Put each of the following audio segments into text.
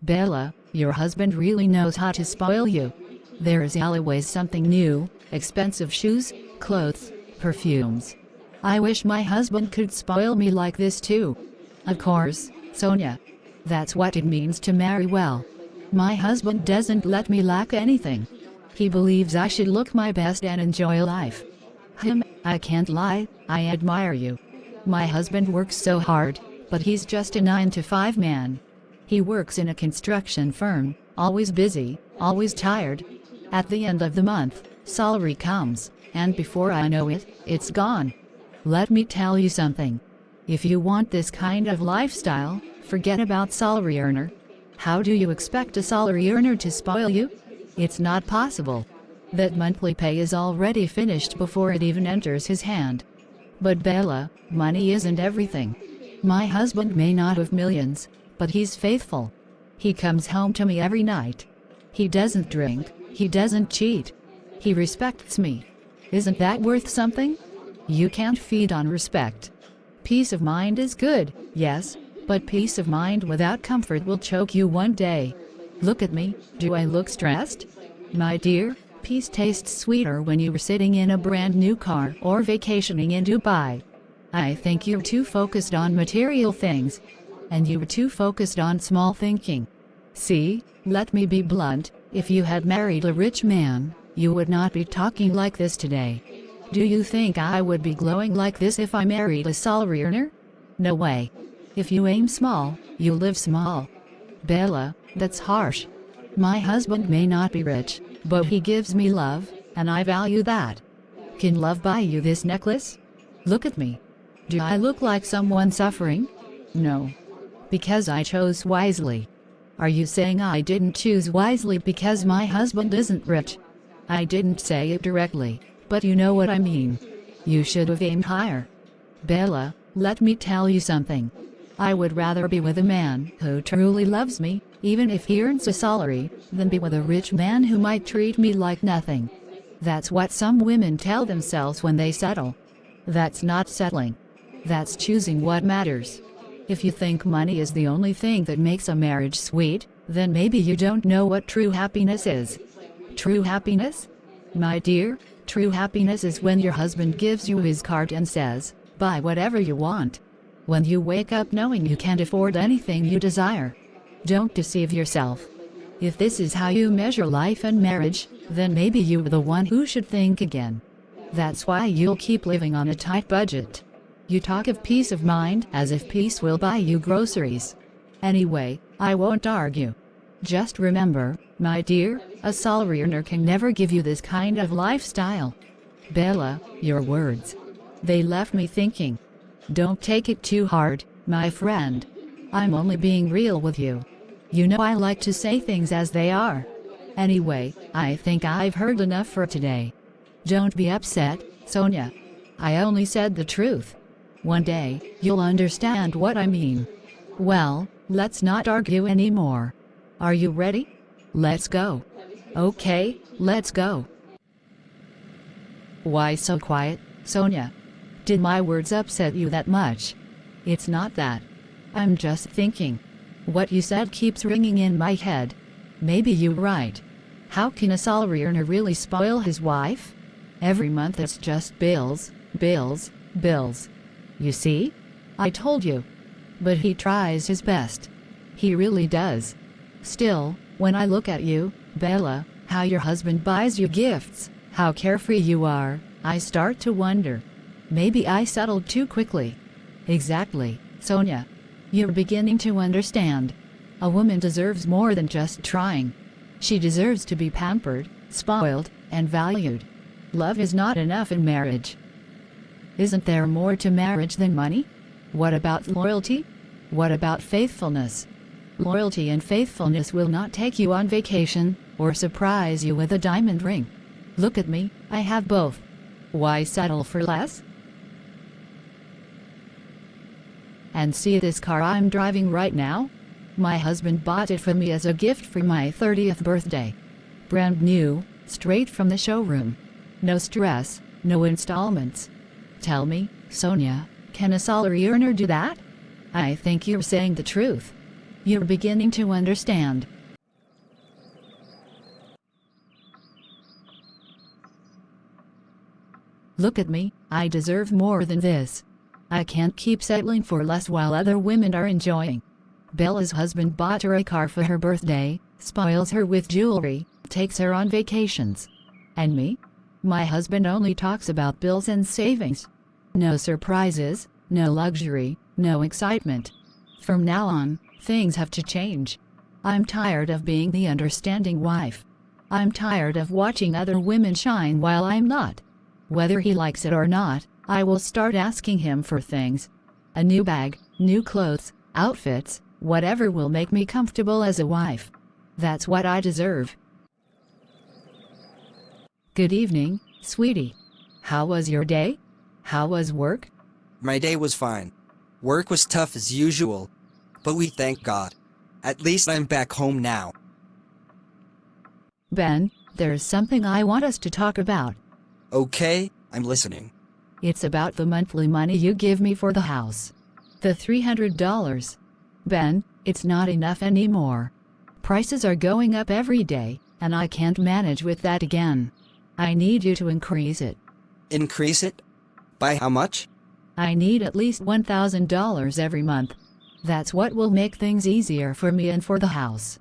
Bella, your husband really knows how to spoil you. There is always something new, expensive shoes, clothes, perfumes. I wish my husband could spoil me like this too. Of course, Sonia. That's what it means to marry well. My husband doesn't let me lack anything. He believes I should look my best and enjoy life. I can't lie, I admire you. My husband works so hard, but he's just a 9-to-5 man. He works in a construction firm, always busy, always tired. At the end of the month, salary comes, and before I know it, it's gone. Let me tell you something. If you want this kind of lifestyle, forget about salary earner. How do you expect a salary earner to spoil you? It's not possible. That monthly pay is already finished before it even enters his hand. But Bella, money isn't everything. My husband may not have millions, but he's faithful. He comes home to me every night. He doesn't drink, he doesn't cheat. He respects me. Isn't that worth something? You can't feed on respect. Peace of mind is good, yes, but peace of mind without comfort will choke you one day. Look at me, do I look stressed? My dear, peace tastes sweeter when you are sitting in a brand new car or vacationing in Dubai. I think you're too focused on material things. And you were too focused on small thinking. See, let me be blunt, if you had married a rich man, you would not be talking like this today. Do you think I would be glowing like this if I married a salary earner? No way. If you aim small, you live small. Bella, that's harsh. My husband may not be rich, but he gives me love, and I value that. Can love buy you this necklace? Look at me. Do I look like someone suffering? No. Because I chose wisely. Are you saying I didn't choose wisely because my husband isn't rich? I didn't say it directly, but you know what I mean. You should have aimed higher. Bella, let me tell you something. I would rather be with a man who truly loves me, even if he earns a salary, than be with a rich man who might treat me like nothing. That's what some women tell themselves when they settle. That's not settling. That's choosing what matters. If you think money is the only thing that makes a marriage sweet, then maybe you don't know what true happiness is. True happiness? My dear, true happiness is when your husband gives you his card and says, buy whatever you want. When you wake up knowing you can't afford anything you desire. Don't deceive yourself. If this is how you measure life and marriage, then maybe you're the one who should think again. That's why you'll keep living on a tight budget. You talk of peace of mind as if peace will buy you groceries. Anyway, I won't argue. Just remember, my dear, a salary earner can never give you this kind of lifestyle. Bella, your words. They left me thinking. Don't take it too hard, my friend. I'm only being real with you. You know I like to say things as they are. Anyway, I think I've heard enough for today. Don't be upset, Sonia. I only said the truth. One day, you'll understand what I mean. Well, let's not argue anymore. Are you ready? Let's go. Okay, let's go. Why so quiet, Sonia? Did my words upset you that much? It's not that. I'm just thinking. What you said keeps ringing in my head. Maybe you're right. How can a salary earner really spoil his wife? Every month it's just bills, bills, bills. You see? I told you. But he tries his best. He really does. Still, when I look at you, Bella, how your husband buys you gifts, how carefree you are, I start to wonder. Maybe I settled too quickly. Exactly, Sonia. You're beginning to understand. A woman deserves more than just trying. She deserves to be pampered, spoiled, and valued. Love is not enough in marriage. Isn't there more to marriage than money? What about loyalty? What about faithfulness? Loyalty and faithfulness will not take you on vacation, or surprise you with a diamond ring. Look at me, I have both. Why settle for less? And see this car I'm driving right now? My husband bought it for me as a gift for my 30th birthday. Brand new, straight from the showroom. No stress, no installments. Tell me, Sonia, can a salary earner do that? I think you're saying the truth. You're beginning to understand. Look at me, I deserve more than this. I can't keep settling for less while other women are enjoying. Bella's husband bought her a car for her birthday, spoils her with jewelry, takes her on vacations. And me? My husband only talks about bills and savings. No surprises, no luxury, no excitement. From now on, things have to change. I'm tired of being the understanding wife. I'm tired of watching other women shine while I'm not. Whether he likes it or not, I will start asking him for things. A new bag, new clothes, outfits, whatever will make me comfortable as a wife. That's what I deserve. Good evening, sweetie. How was your day? How was work? My day was fine. Work was tough as usual. But we thank God. At least I'm back home now. Ben, there's something I want us to talk about. Okay, I'm listening. It's about the monthly money you give me for the house. The $300. Ben, it's not enough anymore. Prices are going up every day, and I can't manage with that again. I need you to increase it. Increase it? By how much? I need at least $1,000 every month. That's what will make things easier for me and for the house.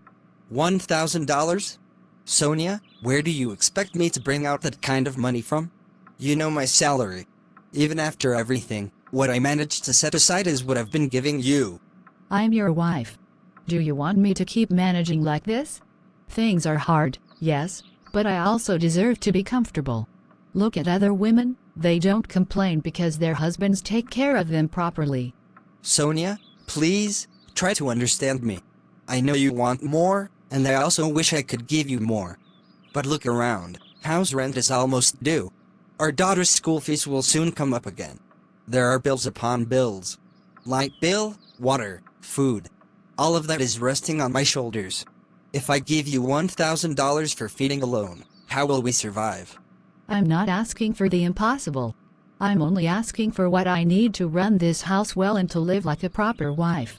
$1,000? Sonia, where do you expect me to bring out that kind of money from? You know my salary. Even after everything, what I managed to set aside is what I've been giving you. I'm your wife. Do you want me to keep managing like this? Things are hard, yes, but I also deserve to be comfortable. Look at other women, they don't complain because their husbands take care of them properly. Sonia, please, try to understand me. I know you want more, and I also wish I could give you more. But look around, house rent is almost due. Our daughter's school fees will soon come up again. There are bills upon bills. Light bill, water, food. All of that is resting on my shoulders. If I give you $1,000 for feeding alone, how will we survive? I'm not asking for the impossible. I'm only asking for what I need to run this house well and to live like a proper wife.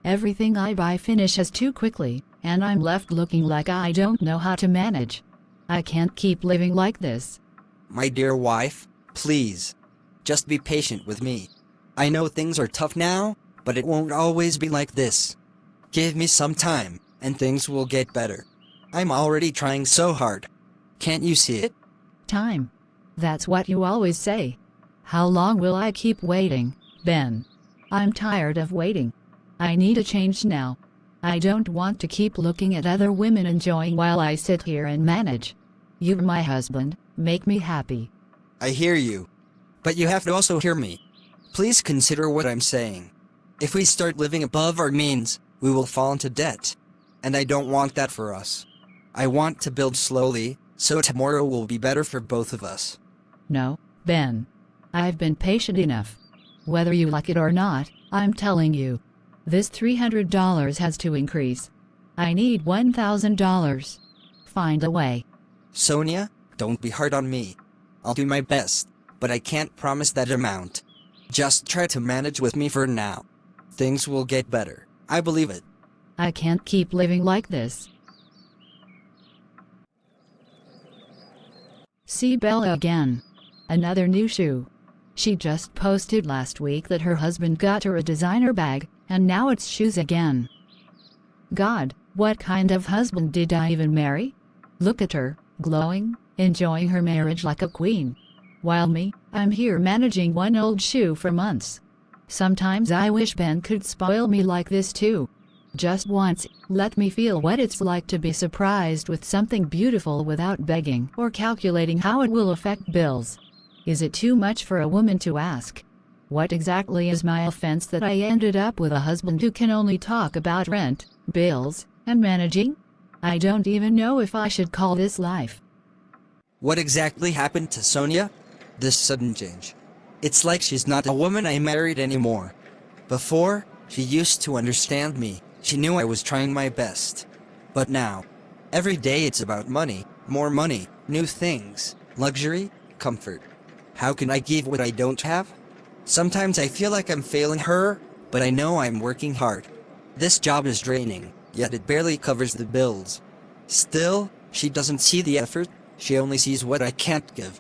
Everything I buy finishes too quickly, and I'm left looking like I don't know how to manage. I can't keep living like this. My dear wife, please, just be patient with me. I know things are tough now, but it won't always be like this. Give me some time, and things will get better. I'm already trying so hard. Can't you see it? Time. That's what you always say. How long will I keep waiting, Ben? I'm tired of waiting. I need a change now. I don't want to keep looking at other women enjoying while I sit here and manage. You're my husband, make me happy. I hear you. But you have to also hear me. Please consider what I'm saying. If we start living above our means, we will fall into debt. And I don't want that for us. I want to build slowly, so tomorrow will be better for both of us. No, Ben. I've been patient enough. Whether you like it or not, I'm telling you. This $300 has to increase. I need $1,000. Find a way. Sonia, don't be hard on me. I'll do my best, but I can't promise that amount. Just try to manage with me for now. Things will get better. I believe it. I can't keep living like this. See Bella again. Another new shoe. She just posted last week that her husband got her a designer bag, and now it's shoes again. God, what kind of husband did I even marry? Look at her, glowing, enjoying her marriage like a queen. While me, I'm here managing one old shoe for months. Sometimes I wish Ben could spoil me like this too. Just once, let me feel what it's like to be surprised with something beautiful without begging or calculating how it will affect bills. Is it too much for a woman to ask? What exactly is my offense that I ended up with a husband who can only talk about rent, bills, and managing? I don't even know if I should call this life. What exactly happened to Sonia? This sudden change. It's like she's not a woman I married anymore. Before, she used to understand me. She knew I was trying my best. But now, every day it's about money, more money, new things, luxury, comfort. How can I give what I don't have? Sometimes I feel like I'm failing her, but I know I'm working hard. This job is draining, yet it barely covers the bills. Still, she doesn't see the effort, she only sees what I can't give.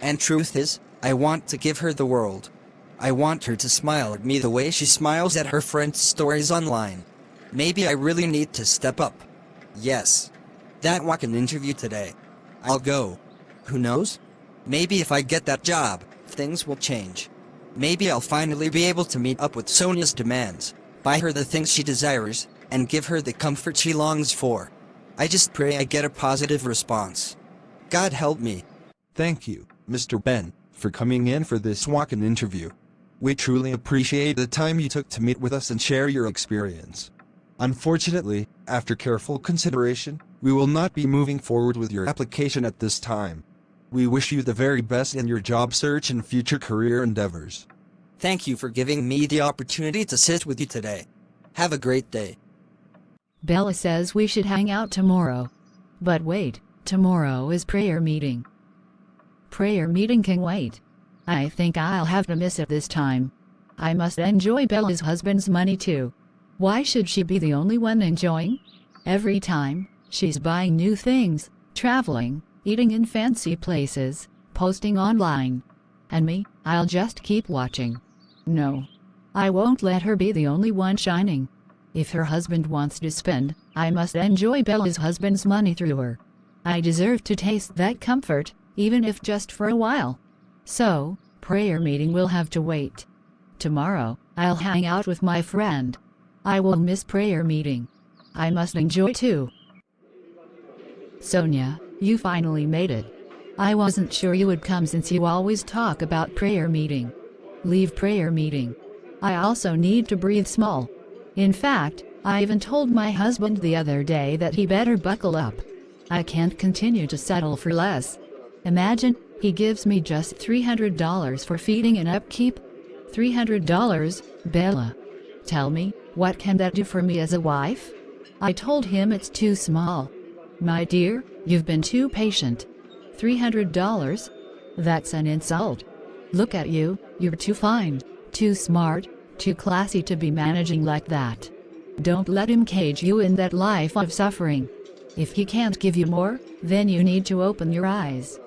And truth is, I want to give her the world. I want her to smile at me the way she smiles at her friends' stories online. Maybe I really need to step up. Yes. That walk-in interview today. I'll go. Who knows? Maybe if I get that job, things will change. Maybe I'll finally be able to meet up with Sonia's demands, buy her the things she desires, and give her the comfort she longs for. I just pray I get a positive response. God help me. Thank you, Mr. Ben, for coming in for this walk-in interview. We truly appreciate the time you took to meet with us and share your experience. Unfortunately, after careful consideration, we will not be moving forward with your application at this time. We wish you the very best in your job search and future career endeavors. Thank you for giving me the opportunity to sit with you today. Have a great day. Bella says we should hang out tomorrow. But wait, tomorrow is prayer meeting. Prayer meeting can wait. I think I'll have to miss it this time. I must enjoy Bella's husband's money too. Why should she be the only one enjoying? Every time, she's buying new things, traveling, eating in fancy places, posting online. And me, I'll just keep watching. No. I won't let her be the only one shining. If her husband wants to spend, I must enjoy Bella's husband's money through her. I deserve to taste that comfort, even if just for a while. So, prayer meeting will have to wait. Tomorrow, I'll hang out with my friend. I will miss prayer meeting. I must enjoy too. Sonia, you finally made it. I wasn't sure you would come since you always talk about prayer meeting. Leave prayer meeting. I also need to breathe small. In fact, I even told my husband the other day that he better buckle up. I can't continue to settle for less. Imagine, he gives me just $300 for feeding and upkeep. $300, Bella. Tell me, what can that do for me as a wife? I told him it's too small. My dear, you've been too patient. $300? That's an insult. Look at you, you're too fine, too smart, too classy to be managing like that. Don't let him cage you in that life of suffering. If he can't give you more, then you need to open your eyes.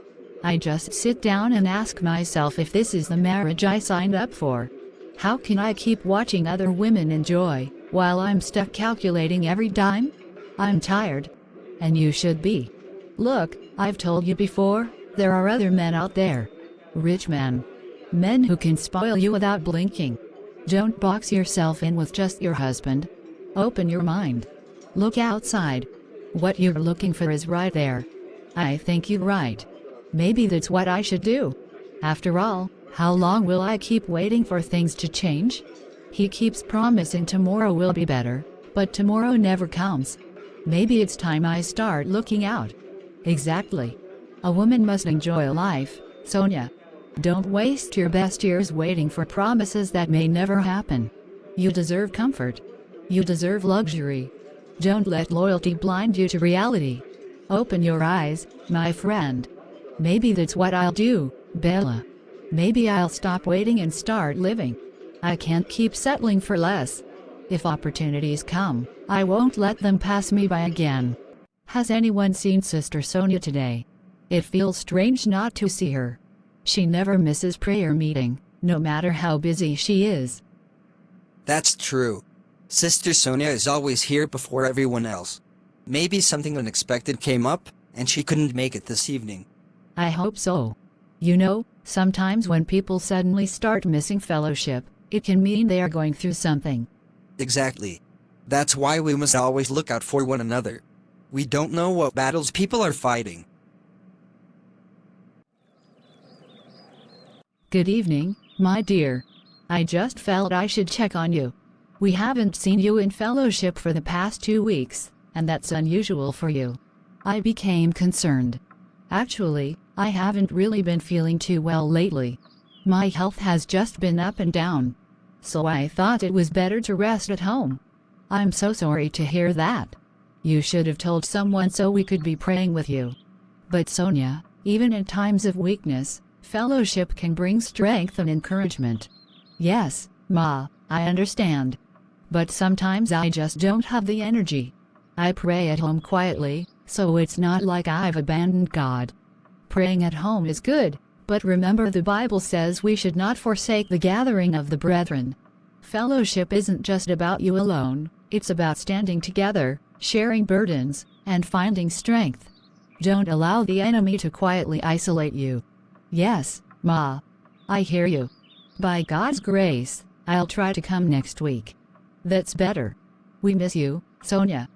I just sit down and ask myself if this is the marriage I signed up for. How can I keep watching other women enjoy, while I'm stuck calculating every dime? I'm tired. And you should be. Look, I've told you before, there are other men out there. Rich men. Men who can spoil you without blinking. Don't box yourself in with just your husband. Open your mind. Look outside. What you're looking for is right there. I think you're right. Maybe that's what I should do. After all, how long will I keep waiting for things to change? He keeps promising tomorrow will be better, but tomorrow never comes. Maybe it's time I start looking out. Exactly. A woman must enjoy life, Sonia. Don't waste your best years waiting for promises that may never happen. You deserve comfort. You deserve luxury. Don't let loyalty blind you to reality. Open your eyes, my friend. Maybe that's what I'll do, Bella. Maybe I'll stop waiting and start living. I can't keep settling for less. If opportunities come, I won't let them pass me by again. Has anyone seen Sister Sonia today? It feels strange not to see her. She never misses prayer meeting, no matter how busy she is. That's true. Sister Sonia is always here before everyone else. Maybe something unexpected came up, and she couldn't make it this evening. I hope so. You know, sometimes when people suddenly start missing fellowship, it can mean they are going through something. Exactly. That's why we must always look out for one another. We don't know what battles people are fighting. Good evening, my dear. I just felt I should check on you. We haven't seen you in fellowship for the past 2 weeks, and that's unusual for you. I became concerned. Actually, I haven't really been feeling too well lately. My health has just been up and down. So I thought it was better to rest at home. I'm so sorry to hear that. You should have told someone so we could be praying with you. But Sonia, even in times of weakness, fellowship can bring strength and encouragement. Yes, Ma, I understand. But sometimes I just don't have the energy. I pray at home quietly, so it's not like I've abandoned God. Praying at home is good, but remember the Bible says we should not forsake the gathering of the brethren. Fellowship isn't just about you alone, it's about standing together, sharing burdens, and finding strength. Don't allow the enemy to quietly isolate you. Yes, Ma. I hear you. By God's grace, I'll try to come next week. That's better. We miss you, Sonia.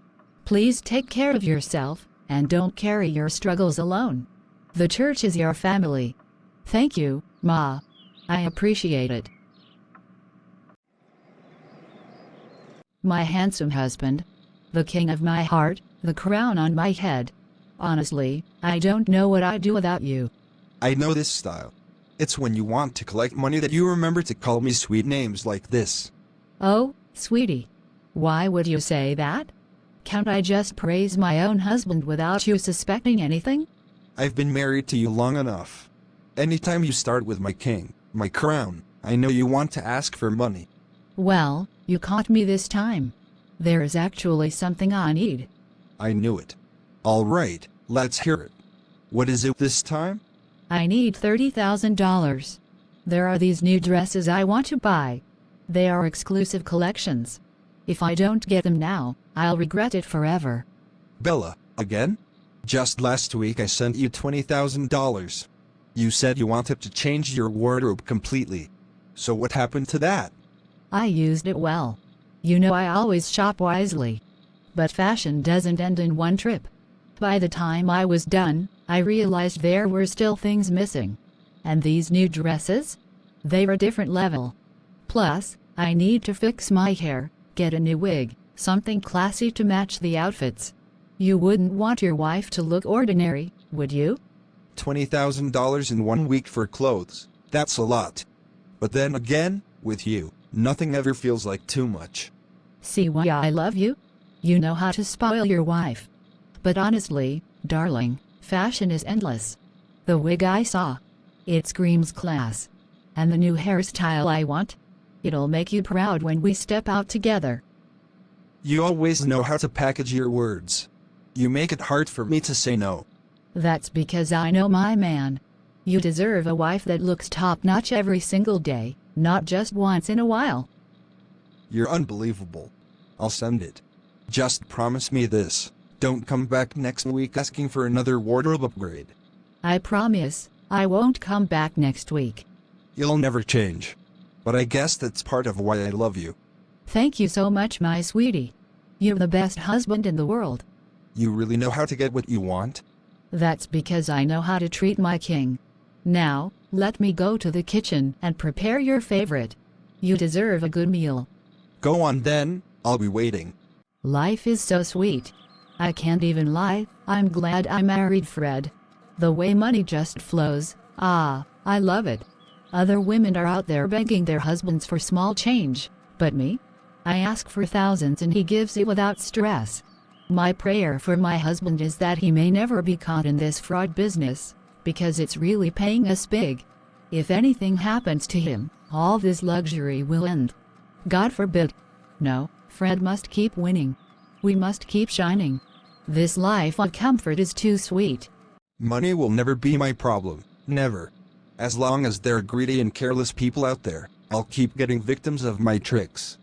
Please take care of yourself, and don't carry your struggles alone. The church is your family. Thank you, Ma. I appreciate it. My handsome husband. The king of my heart, the crown on my head. Honestly, I don't know what I'd do without you. I know this style. It's when you want to collect money that you remember to call me sweet names like this. Oh, sweetie. Why would you say that? Can't I just praise my own husband without you suspecting anything? I've been married to you long enough. Anytime you start with my king, my crown, I know you want to ask for money. Well, you caught me this time. There is actually something I need. I knew it. All right, let's hear it. What is it this time? I need $30,000. There are these new dresses I want to buy. They are exclusive collections. If I don't get them now, I'll regret it forever. Bella, again? Just last week I sent you $20,000. You said you wanted to change your wardrobe completely. So what happened to that? I used it well. You know I always shop wisely. But fashion doesn't end in one trip. By the time I was done, I realized there were still things missing. And these new dresses? They're a different level. Plus, I need to fix my hair, get a new wig, something classy to match the outfits. You wouldn't want your wife to look ordinary, would you? $20,000 in 1 week for clothes. That's a lot. But then again, with you, nothing ever feels like too much. See why I love you? You know how to spoil your wife. But honestly, darling, fashion is endless. The wig I saw. It screams class. And the new hairstyle I want. It'll make you proud when we step out together. You always know how to package your words. You make it hard for me to say no. That's because I know my man. You deserve a wife that looks top-notch every single day, not just once in a while. You're unbelievable. I'll send it. Just promise me this. Don't come back next week asking for another wardrobe upgrade. I promise, I won't come back next week. You'll never change. But I guess that's part of why I love you. Thank you so much, my sweetie. You're the best husband in the world. You really know how to get what you want? That's because I know how to treat my king. Now, let me go to the kitchen and prepare your favorite. You deserve a good meal. Go on then, I'll be waiting. Life is so sweet. I can't even lie, I'm glad I married Fred. The way money just flows, I love it. Other women are out there begging their husbands for small change, but me? I ask for thousands and he gives it without stress. My prayer for my husband is that he may never be caught in this fraud business, because it's really paying us big. If anything happens to him, all this luxury will end. God forbid. No, Fred must keep winning. We must keep shining. This life of comfort is too sweet. Money will never be my problem, never. As long as there are greedy and careless people out there, I'll keep getting victims of my tricks.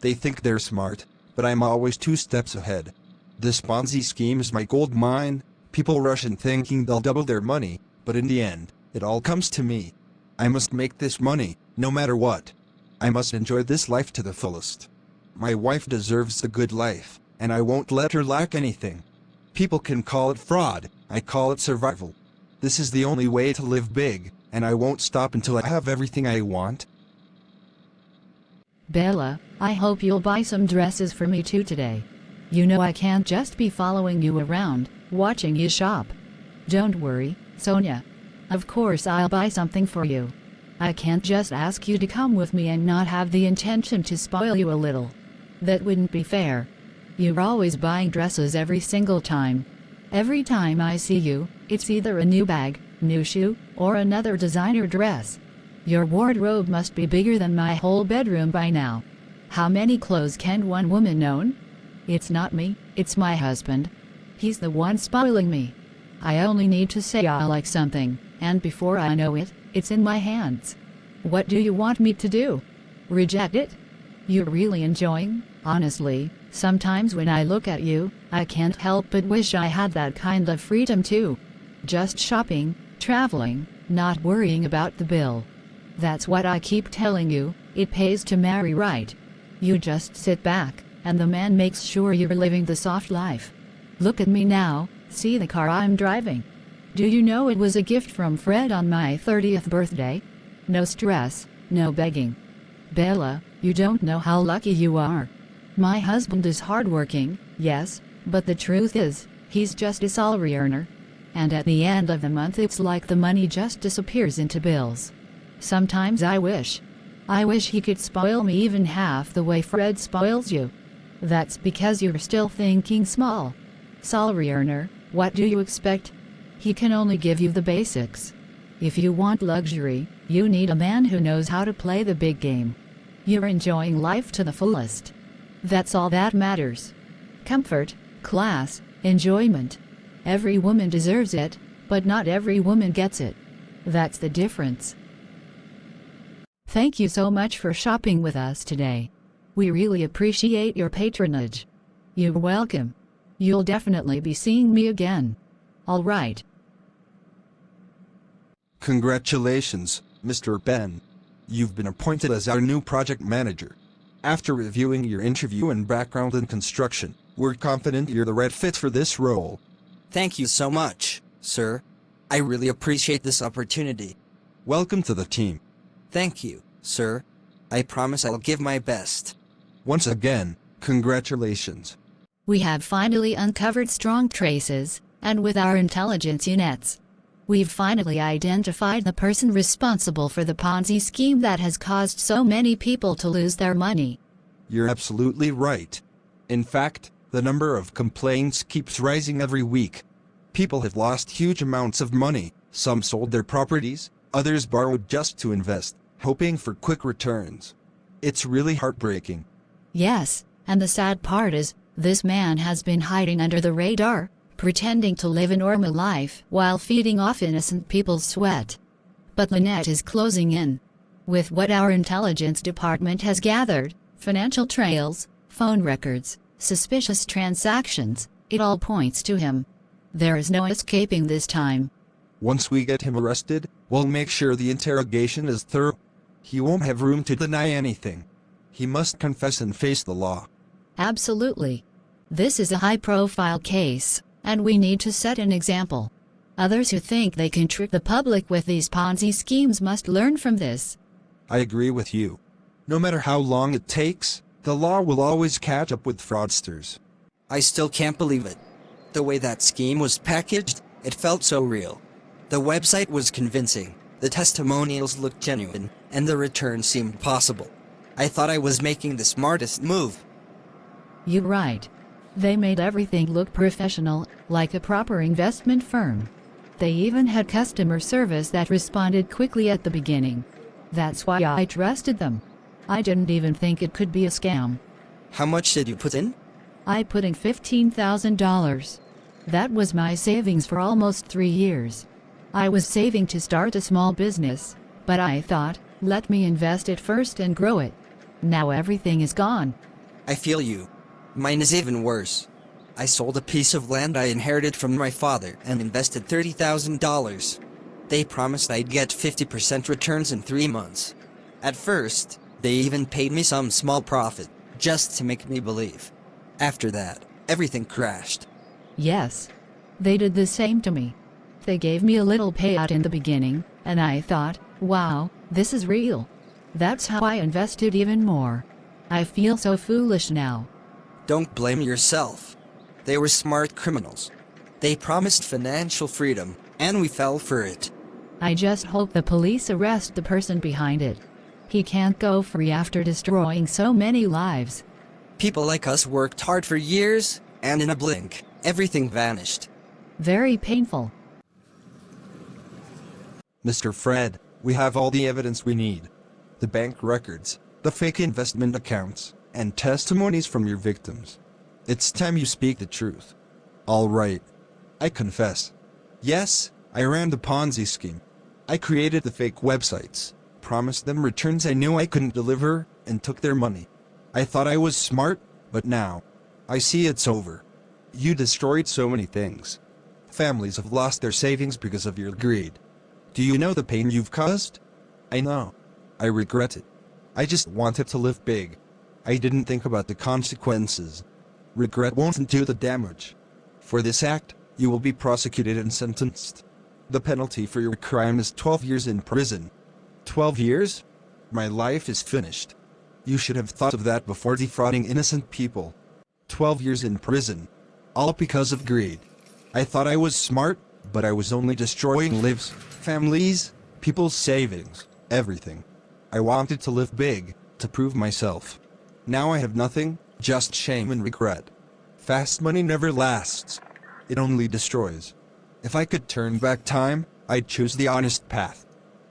They think they're smart, but I'm always 2 steps ahead. This Ponzi scheme is my gold mine. People rush in thinking they'll double their money, but in the end, it all comes to me. I must make this money, no matter what. I must enjoy this life to the fullest. My wife deserves the good life, and I won't let her lack anything. People can call it fraud, I call it survival. This is the only way to live big, and I won't stop until I have everything I want. Bella, I hope you'll buy some dresses for me too today. You know I can't just be following you around, watching you shop. Don't worry, Sonia. Of course I'll buy something for you. I can't just ask you to come with me and not have the intention to spoil you a little. That wouldn't be fair. You're always buying dresses every single time. Every time I see you, it's either a new bag, new shoe, or another designer dress. Your wardrobe must be bigger than my whole bedroom by now. How many clothes can one woman own? It's not me, it's my husband. He's the one spoiling me. I only need to say I like something, and before I know it, it's in my hands. What do you want me to do? Reject it? You're really enjoying? Honestly, sometimes when I look at you, I can't help but wish I had that kind of freedom too. Just shopping, traveling, not worrying about the bill. That's what I keep telling you, it pays to marry right. You just sit back, and the man makes sure you're living the soft life. Look at me now, see the car I'm driving. Do you know it was a gift from Fred on my 30th birthday? No stress, no begging. Bella, you don't know how lucky you are. My husband is hardworking, yes, but the truth is, he's just a salary earner. And at the end of the month it's like the money just disappears into bills. Sometimes I wish he could spoil me even half the way Fred spoils you. That's because you're still thinking small. Salary earner, what do you expect? He can only give you the basics. If you want luxury, you need a man who knows how to play the big game. You're enjoying life to the fullest. That's all that matters. Comfort, class, enjoyment. Every woman deserves it, but not every woman gets it. That's the difference. Thank you so much for shopping with us today. We really appreciate your patronage. You're welcome. You'll definitely be seeing me again. All right. Congratulations, Mr. Ben. You've been appointed as our new project manager. After reviewing your interview and background in construction, we're confident you're the right fit for this role. Thank you so much, sir. I really appreciate this opportunity. Welcome to the team. Thank you, sir. I promise I'll give my best. Once again, congratulations. We have finally uncovered strong traces, and with our intelligence units, we've finally identified the person responsible for the Ponzi scheme that has caused so many people to lose their money. You're absolutely right. In fact, the number of complaints keeps rising every week. People have lost huge amounts of money, some sold their properties, others borrowed just to invest, hoping for quick returns. It's really heartbreaking. Yes, and the sad part is, this man has been hiding under the radar, pretending to live a normal life while feeding off innocent people's sweat. But the net is closing in. With what our intelligence department has gathered, financial trails, phone records, suspicious transactions, it all points to him. There is no escaping this time. Once we get him arrested, we'll make sure the interrogation is thorough. He won't have room to deny anything. He must confess and face the law. Absolutely. This is a high-profile case, and we need to set an example. Others who think they can trick the public with these Ponzi schemes must learn from this. I agree with you. No matter how long it takes, the law will always catch up with fraudsters. I still can't believe it. The way that scheme was packaged, it felt so real. The website was convincing, the testimonials looked genuine, and the return seemed possible. I thought I was making the smartest move. You're right. They made everything look professional, like a proper investment firm. They even had customer service that responded quickly at the beginning. That's why I trusted them. I didn't even think it could be a scam. How much did you put in? I put in $15,000. That was my savings for almost 3 years. I was saving to start a small business, but I thought, let me invest it first and grow it. Now everything is gone. I feel you. Mine is even worse. I sold a piece of land I inherited from my father and invested $30,000. They promised I'd get 50% returns in 3 months. At first, they even paid me some small profit, just to make me believe. After that, everything crashed. Yes. They did the same to me. They gave me a little payout in the beginning, and I thought, wow, this is real. That's how I invested even more. I feel so foolish now. Don't blame yourself. They were smart criminals. They promised financial freedom, and we fell for it. I just hope the police arrest the person behind it. He can't go free after destroying so many lives. People like us worked hard for years, and in a blink, everything vanished. Very painful. Mr. Fred, we have all the evidence we need. The bank records, the fake investment accounts, and testimonies from your victims. It's time you speak the truth. All right. I confess. Yes, I ran the Ponzi scheme. I created the fake websites, promised them returns I knew I couldn't deliver, and took their money. I thought I was smart, but now I see it's over. You destroyed so many things. Families have lost their savings because of your greed. Do you know the pain you've caused? I know. I regret it. I just wanted to live big. I didn't think about the consequences. Regret won't undo the damage. For this act, you will be prosecuted and sentenced. The penalty for your crime is 12 years in prison. 12 years? My life is finished. You should have thought of that before defrauding innocent people. 12 years in prison. All because of greed. I thought I was smart, but I was only destroying lives, families, people's savings, everything. I wanted to live big, to prove myself. Now I have nothing, just shame and regret. Fast money never lasts. It only destroys. If I could turn back time, I'd choose the honest path.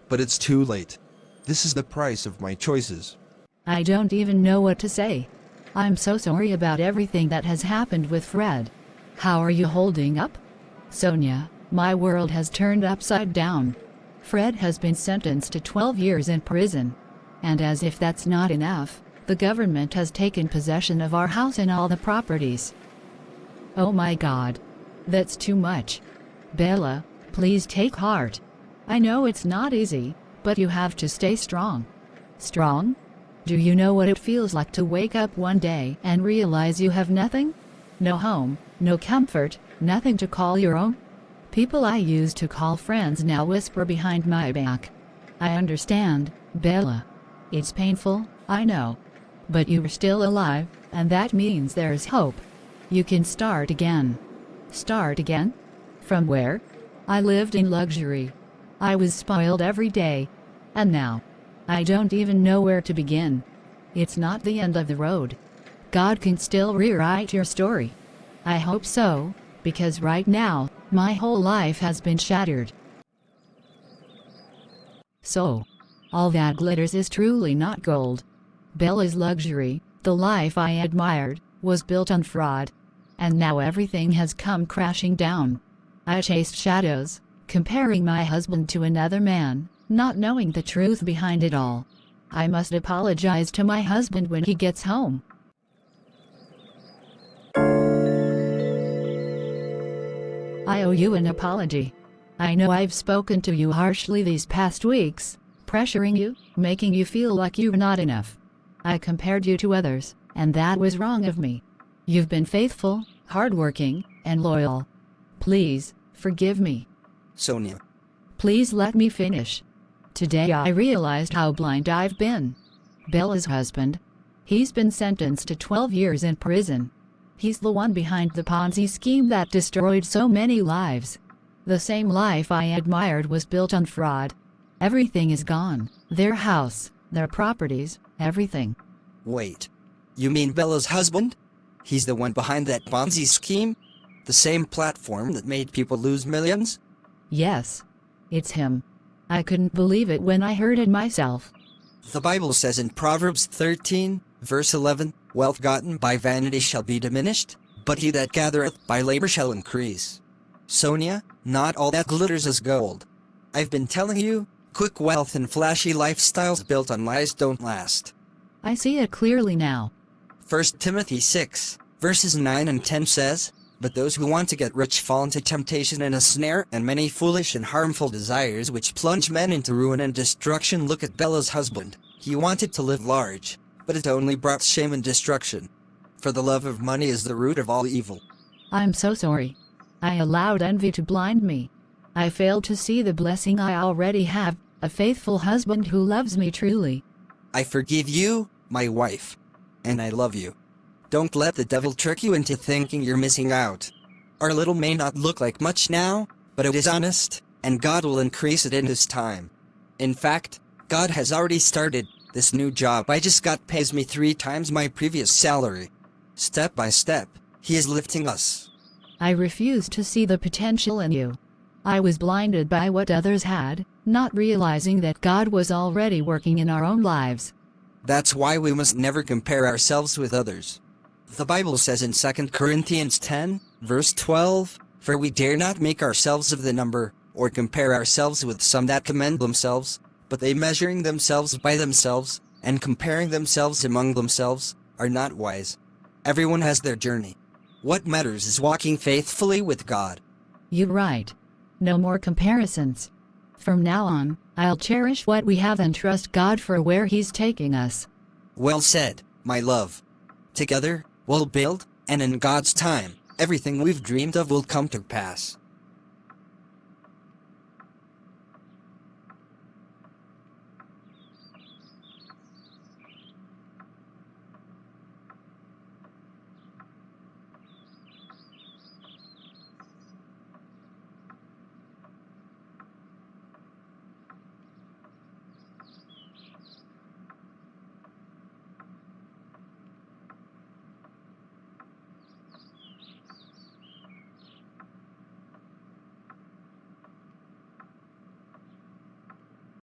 But it's too late. This is the price of my choices. I don't even know what to say. I'm so sorry about everything that has happened with Fred. How are you holding up? Sonia, my world has turned upside down. Fred has been sentenced to 12 years in prison. And as if that's not enough, the government has taken possession of our house and all the properties. Oh my God. That's too much. Bella, please take heart. I know it's not easy, but you have to stay strong. Strong? Do you know what it feels like to wake up one day and realize you have nothing? No home, no comfort, nothing to call your own? People I used to call friends now whisper behind my back. I understand, Bella. It's painful, I know. But you're still alive, and that means there's hope. You can start again. Start again? From where? I lived in luxury. I was spoiled every day. And now, I don't even know where to begin. It's not the end of the road. God can still rewrite your story. I hope so, because right now, my whole life has been shattered. So, all that glitters is truly not gold. Bella's luxury, the life I admired, was built on fraud. And now everything has come crashing down. I chased shadows, comparing my husband to another man, not knowing the truth behind it all. I must apologize to my husband when he gets home. I owe you an apology. I know I've spoken to you harshly these past weeks, pressuring you, making you feel like you're not enough. I compared you to others, and that was wrong of me. You've been faithful, hardworking, and loyal. Please, forgive me. Sonia. Please let me finish. Today I realized how blind I've been. Bella's husband. He's been sentenced to 12 years in prison. He's the one behind the Ponzi scheme that destroyed so many lives. The same life I admired was built on fraud. Everything is gone. Their house, their properties, everything. Wait. You mean Bella's husband? He's the one behind that Ponzi scheme? The same platform that made people lose millions? Yes. It's him. I couldn't believe it when I heard it myself. The Bible says in Proverbs 13, verse 11, "Wealth gotten by vanity shall be diminished, but he that gathereth by labor shall increase." Sonia, not all that glitters is gold. I've been telling you, quick wealth and flashy lifestyles built on lies don't last. I see it clearly now. 1 Timothy 6, verses 9 and 10 says, "But those who want to get rich fall into temptation and a snare and many foolish and harmful desires which plunge men into ruin and destruction." Look at Bella's husband. He wanted to live large, but it only brought shame and destruction. For the love of money is the root of all evil. I'm so sorry. I allowed envy to blind me. I failed to see the blessing I already have, a faithful husband who loves me truly. I forgive you, my wife. And I love you. Don't let the devil trick you into thinking you're missing out. Our little may not look like much now, but it is honest, and God will increase it in His time. In fact, God has already started. This new job I just got pays me 3 times my previous salary. Step by step, He is lifting us. I refuse to see the potential in you. I was blinded by what others had, not realizing that God was already working in our own lives. That's why we must never compare ourselves with others. The Bible says in 2 Corinthians 10, verse 12, "For we dare not make ourselves of the number, or compare ourselves with some that commend themselves, but they measuring themselves by themselves, and comparing themselves among themselves, are not wise." Everyone has their journey. What matters is walking faithfully with God. You're right. No more comparisons. From now on, I'll cherish what we have and trust God for where He's taking us. Well said, my love. Together, we'll build, and in God's time, everything we've dreamed of will come to pass.